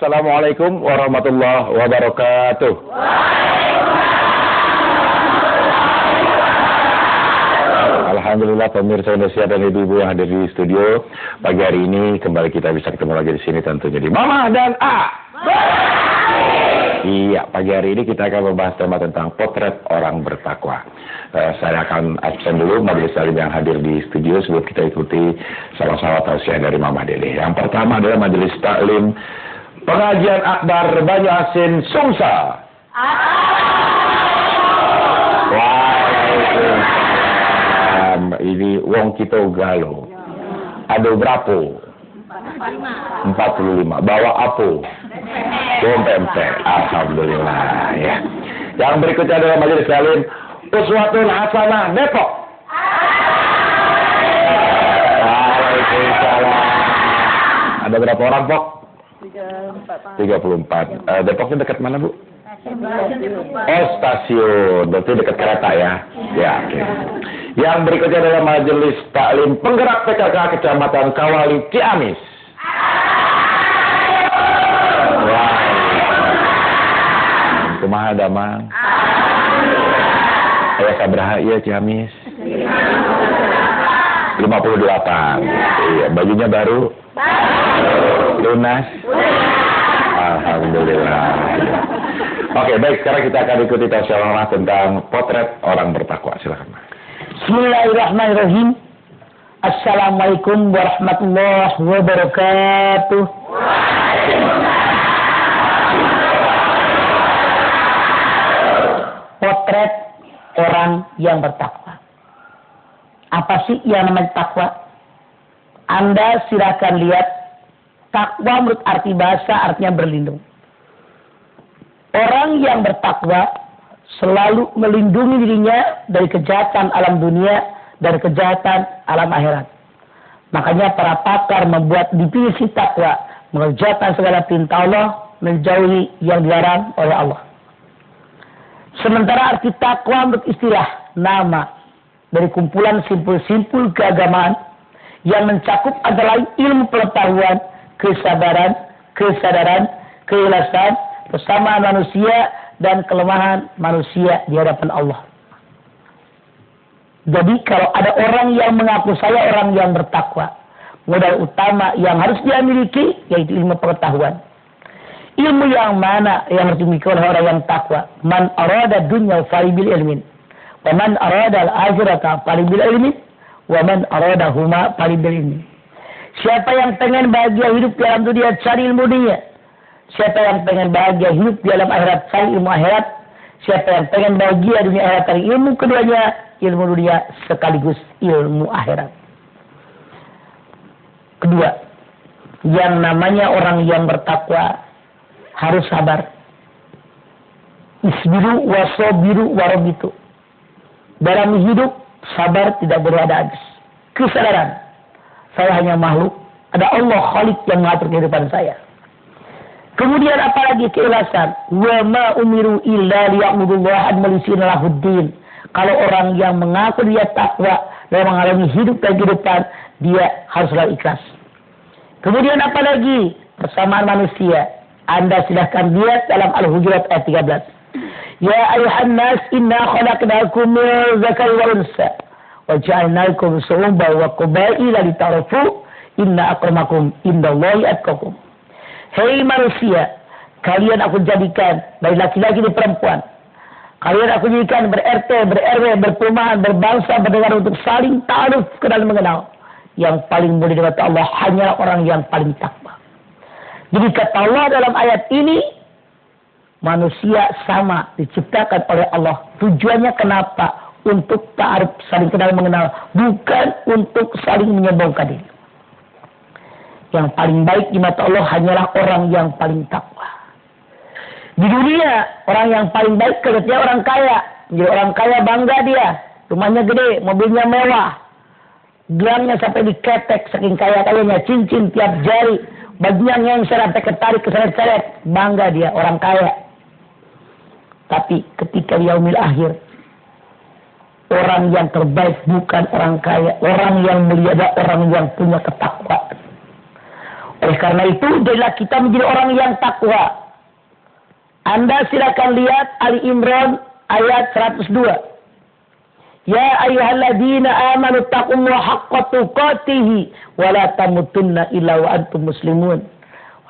Assalamualaikum warahmatullahi wabarakatuh. Alhamdulillah pemirsa Indonesia dan ibu-ibu yang hadir di studio. Pagi hari ini kembali kita bisa ketemu lagi di sini tentunya di Mama dan A. Iya, pagi hari ini kita akan membahas tema tentang potret orang bertakwa. Saya akan absen dulu majelis taklim yang hadir di studio sebelum kita ikuti sama-sama tausiah dari Mama Dede. Yang pertama adalah majelis taklim Pengajian Akbar Banyasin Sungsa. Waalaikumsalam. Ini wong kita galo. Ada berapa? 45. Bawa apa? Bom pempek. Alhamdulillah ya. Yang berikutnya adalah majelis taklim Uswatun Hasanah Depok. Waalaikumsalam. Ada berapa orang, Pok? 34. Depoknya dekat mana, Bu? Oh, stasiun. Berarti dekat kereta ya. Ya, oke. Yang berikutnya adalah majelis taklim penggerak PKK Kecamatan Kawali Ciamis. Wah. Kumaha damang? Aya sabraha ieu Ciamis? 58. Iya, bajunya baru? Lunas? Alhamdulillah. Oke, baik. Sekarang kita akan ikuti tausiah tentang potret orang bertakwa. Silakan. Bismillahirrahmanirrahim. Assalamualaikum warahmatullahi wabarakatuh. Potret orang yang bertakwa. Apa sih yang namanya takwa? Anda silakan lihat. Takwa menurut arti bahasa artinya berlindung. Orang yang bertakwa selalu melindungi dirinya dari kejahatan alam dunia dan kejahatan alam akhirat. Makanya para pakar membuat definisi takwa, mengerjakan segala perintah Allah, menjauhi yang dilarang oleh Allah. Sementara arti takwa menurut istilah nama dari kumpulan simpul-simpul keagamaan yang mencakup antara lain ilmu pengetahuan, kesabaran, kesadaran, keikhlasan, kesamaan manusia, dan kelemahan manusia di hadapan Allah. Jadi kalau ada orang yang mengaku saya orang yang bertakwa, modal utama yang harus dia miliki yaitu ilmu pengetahuan. Ilmu yang mana yang harus dimiliki oleh orang yang takwa? Man arada dunya falibil ilmin, wa man arada al-akhirata falibil ilmin, wa man arada huma falibil ilmin. Siapa yang pengen bahagia hidup dalam dunia, cari ilmu dunia. Siapa yang pengen bahagia hidup di dalam akhirat, cari ilmu akhirat. Siapa yang pengen bahagia dunia akhirat, cari ilmu keduanya, ilmu dunia sekaligus ilmu akhirat. Kedua, yang namanya orang yang bertakwa harus sabar. Isbiru wasobiru warobitu. Dalam hidup, sabar tidak boleh ada habis. Kesadaran. Saya hanya makhluk. Ada Allah Khalik yang mengatur kehidupan saya. Kemudian apalagi keikhlasan. Wa ma umiru illa liya'budullaha mukhlisina lahuddin. Kalau orang yang mengaku dia takwa dalam mengalami hidup dan kehidupan, dia harus selalu ikhlas. Kemudian apalagi persamaan manusia. Anda silahkan lihat dalam Al-Hujurat ayat 13. Ya ayuhan nas inna khalaqnakum min dzakari wal unsa wa ja'alnakum syu'uban wa qabaila lita'arafu inna akramakum indallahi atqakum. Hei manusia, kalian aku jadikan dari laki-laki dan perempuan. Kalian aku jadikan ber-RT, ber-RW, berperumahan, berbangsa, bernegara untuk saling ta'aruf, kenal mengenal. Yang paling mulia di mata Allah hanyalah orang yang paling takwa. Jadi kata Allah dalam ayat ini, manusia sama diciptakan oleh Allah. Tujuannya kenapa? Untuk ta'aruf, saling kenal mengenal. Bukan untuk saling menyombongkan diri. Yang paling baik di mata Allah hanyalah orang yang paling takwa. Di dunia, orang yang paling baik kelihatannya orang kaya. Jadi orang kaya bangga dia. Rumahnya gede, mobilnya mewah. Gelangnya sampai diketek, saking kaya-kayanya. Cincin tiap jari. Bajunya ngengser sampai ketarik, keseret-seret. Bangga dia, orang kaya. Tapi ketika di yaumil akhir, orang yang terbaik bukan orang kaya. Orang yang mulia adalah orang yang punya ketakwaan. Oleh karena itu, jadilah kita menjadi orang yang takwa. Anda silakan lihat Ali Imran ayat 102. Ya ayyuhalladzina amanu taqullaha haqqa tuqatih wa la tamutunna illa wa antum muslimun.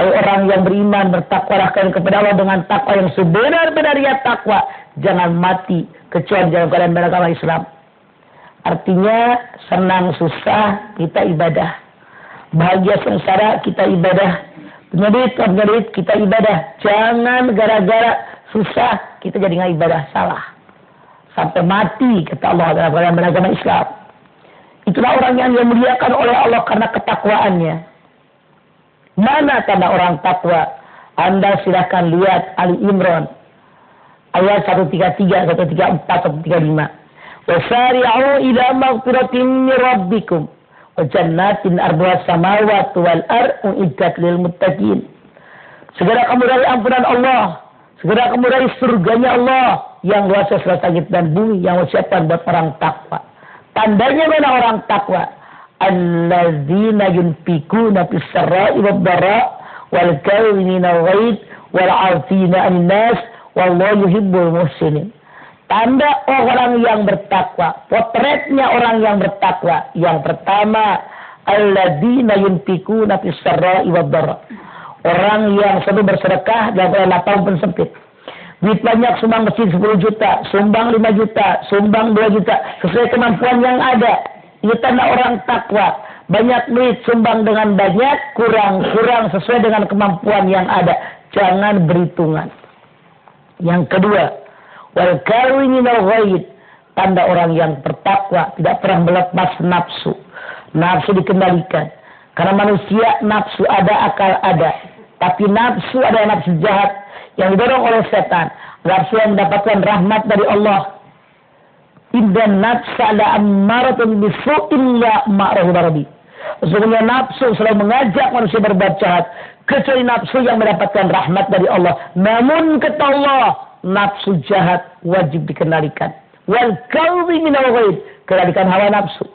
Wahai orang yang beriman, bertakwalah kalian kepada Allah dengan takwa yang sebenar-benarnya takwa. Jangan mati kecuali dalam keadaan beragama Islam. Artinya senang susah kita ibadah. Bahagia sengsara kita ibadah. Punya duit kita ibadah. Jangan gara-gara susah kita jadi nggak ibadah, salah. Sampai mati kata Allah dalam beragama Islam. Itulah orang yang dimuliakan oleh Allah karena ketakwaannya. Mana tanda orang takwa? Anda silahkan lihat Ali Imran ayat 133, 134, 135. Wasari'u ila maghfiratin min rabbikum wa jannatin arduha samawati wal ardu uiddat lil muttaqin. Segera kamu dari ampunan Allah, segera kamu dari surganya Allah yang luas seluas langit dan bumi yang disiapkan buat orang takwa. Tandanya mana orang takwa? Alladzina yunfikuna fis sarai wad dara wal kadhimina al-ghaidh wal 'afina 'anil nas wallahu yuhibbul muhsinin. Tanda orang yang bertakwa, potretnya orang yang bertakwa. Yang pertama, alladzina yunfikuna fis sarai wad dara. Orang yang selalu bersedekah dalam lapang pun sempit. Duit banyak, sumbang masjid 10 juta, sumbang 5 juta, sumbang 2 juta, sesuai kemampuan yang ada. Itu tanda orang takwa. Banyak duit, sumbang dengan banyak, kurang sesuai dengan kemampuan yang ada. Jangan berhitungan. Yang kedua, wal kawiminal ghaid, tanda orang yang bertakwa tidak pernah melepas nafsu. Nafsu dikendalikan. Karena manusia nafsu ada, akal ada. Tapi nafsu adalah nafsu jahat yang didorong oleh setan. Nafsu yang mendapatkan rahmat dari Allah. Indan nafsa la ammaratun bisu'in la ma'rahu rabbi. Sesungguhnya nafsu selalu mengajak manusia berbuat jahat, kecuali nafsu yang mendapatkan rahmat dari Allah. Namun kata Allah, nafsu jahat wajib dikendalikan. Wal qalbi minal ghaid, kendalikan hawa nafsu.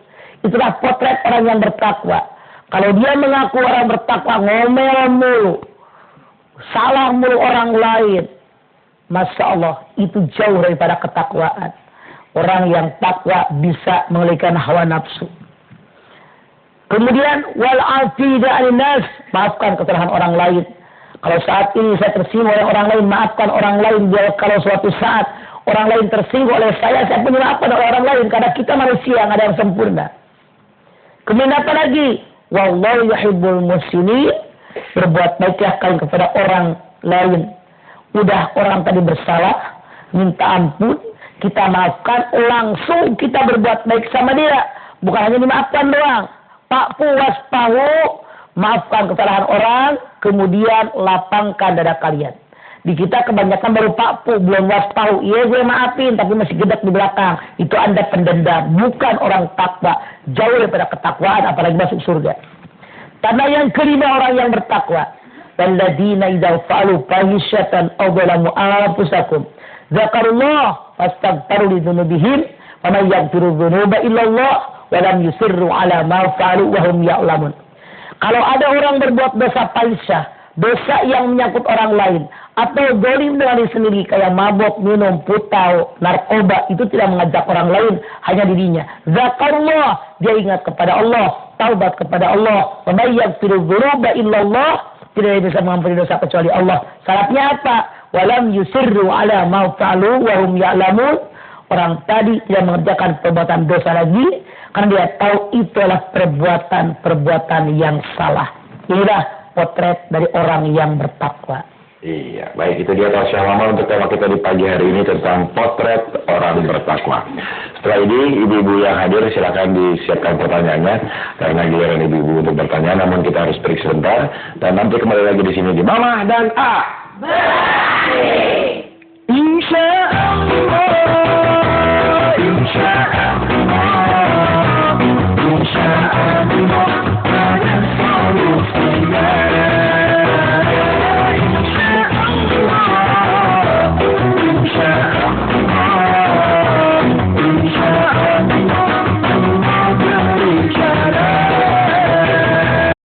Itulah potret orang yang bertakwa. Kalau dia mengaku orang bertakwa, ngomel mulu, salah mulu orang lain, Masya Allah, itu jauh daripada ketakwaan. Orang yang takwa bisa mengalihkan hawa nafsu. Kemudian wal afina 'anil nas, maafkan kesalahan orang lain. Kalau saat ini saya tersinggung oleh orang lain, maafkan orang lain. Kalau suatu saat orang lain tersinggung oleh saya pun maafkan oleh orang lain. Karena kita manusia, nggak ada yang sempurna. Kemudian apa lagi? Wallahu yuhibbul muhsinin, berbuat baiklah kalian kepada orang lain. Udah orang tadi bersalah, minta ampun, kita maafkan, langsung kita berbuat baik sama dia. Bukan hanya dimaafkan doang. Pak waspahu, maafkan kesalahan orang, kemudian lapangkan dada kalian. Di kita kebanyakan baru pakpu, belum waspahu. Iya gue maafin, tapi masih gedek di belakang. Itu Anda pendendam, bukan orang takwa. Jauh daripada ketakwaan, apalagi masuk surga. Tanda yang kelima orang yang bertakwa. Walladzina idza fa'alu fahisyatan aw dzalamu anfusahum dzakarullah fastaghfiru li dzunubihim wa may yaghfiru dzunuba illallah wa lam yusirru ala ma fa'alu wa hum ya'lamun. Kalau ada orang berbuat dosa fahisyah, dosa yang menyangkut orang lain, atau zalim dengan diri sendiri kayak mabok, minum, putau, narkoba, itu tidak mengajak orang lain, hanya dirinya. Zakarullah, dia ingat kepada Allah, taubat kepada Allah. Wa may yaghfiru dzunuba illallah, tidak ada bisa mengampuni dosa kecuali Allah. Syaratnya apa? Walam yusirru ala ma fa'alu wa hum ya'lamun. Orang tadi tidak mengerjakan perbuatan dosa lagi karena dia tahu itu adalah perbuatan yang salah. Inilah potret dari orang yang bertakwa. Iya, baik, itu dia Tasya Mama untuk tema kita di pagi hari ini tentang potret orang bertakwa. Setelah ini ibu-ibu yang hadir silakan disiapkan pertanyaannya karena giliran ibu-ibu untuk bertanya, namun kita harus break sebentar dan nanti kembali lagi di sini di Mama dan A. Insya Allah.